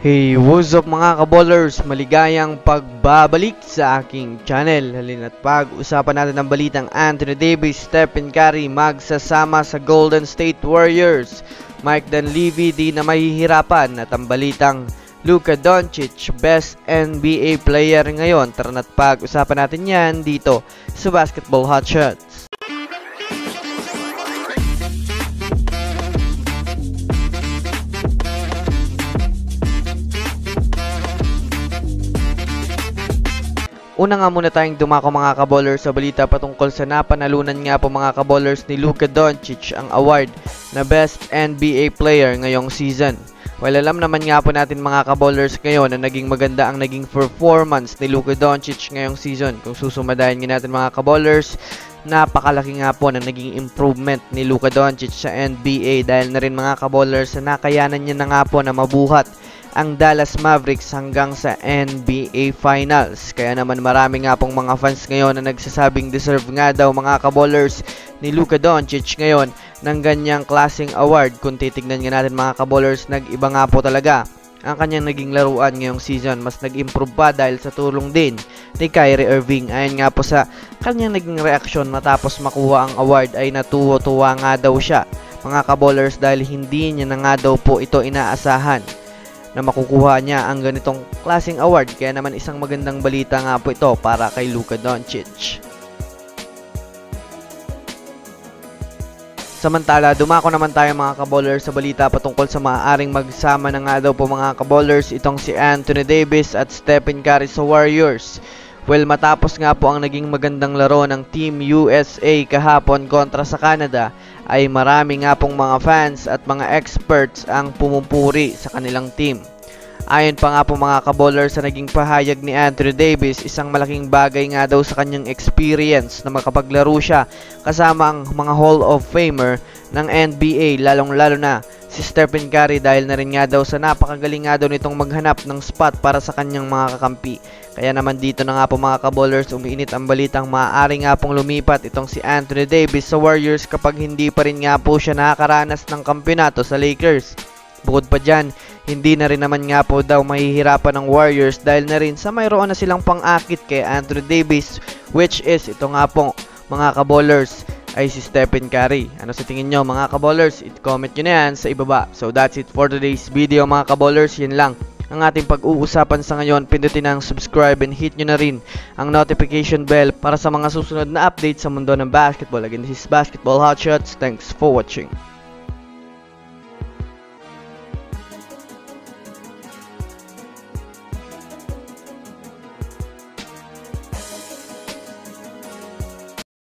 Hey, what's up mga kaballers? Maligayang pagbabalik sa aking channel. Halina't pag-usapan natin ang balitang Anthony Davis, Stephen Curry magsasama sa Golden State Warriors. Mike Dunleavy di na mahihirapan at ang balitang Luka Doncic, best NBA player ngayon. Tara na't pag-usapan natin yan dito sa Basketball Hotshots. Una nga muna tayong dumako mga kaballers sa balita patungkol sa napanalunan nga po mga kaballers ni Luka Doncic ang award na Best NBA Player ngayong season. Well, alam naman nga po natin mga kaballers ngayon na naging maganda ang naging performance ni Luka Doncic ngayong season. Kung susumadahin nga natin mga kaballers, napakalaki nga po na naging improvement ni Luka Doncic sa NBA dahil na rin mga kaballers na nakayanan niya na nga po na mabuhat ang Dallas Mavericks hanggang sa NBA Finals. Kaya naman marami nga pong mga fans ngayon na nagsasabing deserve nga daw mga kaballers ni Luka Doncic ngayon ng ganyang klaseng award. Kung titignan nga natin mga kaballers, nag-iba nga po talaga ang kanyang naging laruan ngayong season. Mas nag-improve pa dahil sa tulong din ni Kyrie Irving. Ayon nga po sa kanyang naging reaksyon matapos makuha ang award ay natuwa nga daw siya mga kaballers dahil hindi niya na nga daw po ito inaasahan na makukuha niya ang ganitong klaseng award. Kaya naman isang magandang balita nga po ito para kay Luka Doncic. Samantala, dumako naman tayo mga kaballers sa balita patungkol sa maaaring magsama na nga daw po mga kaballers itong si Anthony Davis at Stephen Curry sa Warriors. Well, matapos nga po ang naging magandang laro ng Team USA kahapon kontra sa Canada, ay marami nga pong mga fans at mga experts ang pumupuri sa kanilang team. Ayon pa nga po mga kaballers sa naging pahayag ni Anthony Davis, isang malaking bagay nga daw sa kanyang experience na makapaglaro siya kasama ang mga Hall of Famer ng NBA, lalong-lalo na si Stephen Curry dahil na rin nga daw sa napakagaling nga daw nitong maghanap ng spot para sa kanyang mga kakampi. Kaya naman dito na nga po mga kaballers, umiinit ang balitang maaari nga pong lumipat itong si Anthony Davis sa Warriors kapag hindi pa rin nga po siya nakakaranas ng kampeonato sa Lakers. Bukod pa dyan, hindi na rin naman nga po daw mahihirapan ng Warriors dahil na rin sa mayroon na silang pang-akit kay Anthony Davis, which is ito nga po mga kaballers ay si Stephen Curry. Ano sa tingin nyo mga kaballers? I-comment nyo na yan sa ibaba. So that's it for today's video mga kaballers. Yan lang ang ating pag-uusapan sa ngayon. Pindutin ang subscribe and hit nyo na rin ang notification bell para sa mga susunod na updates sa mundo ng basketball. Again, this is Basketball Hotshots. Thanks for watching.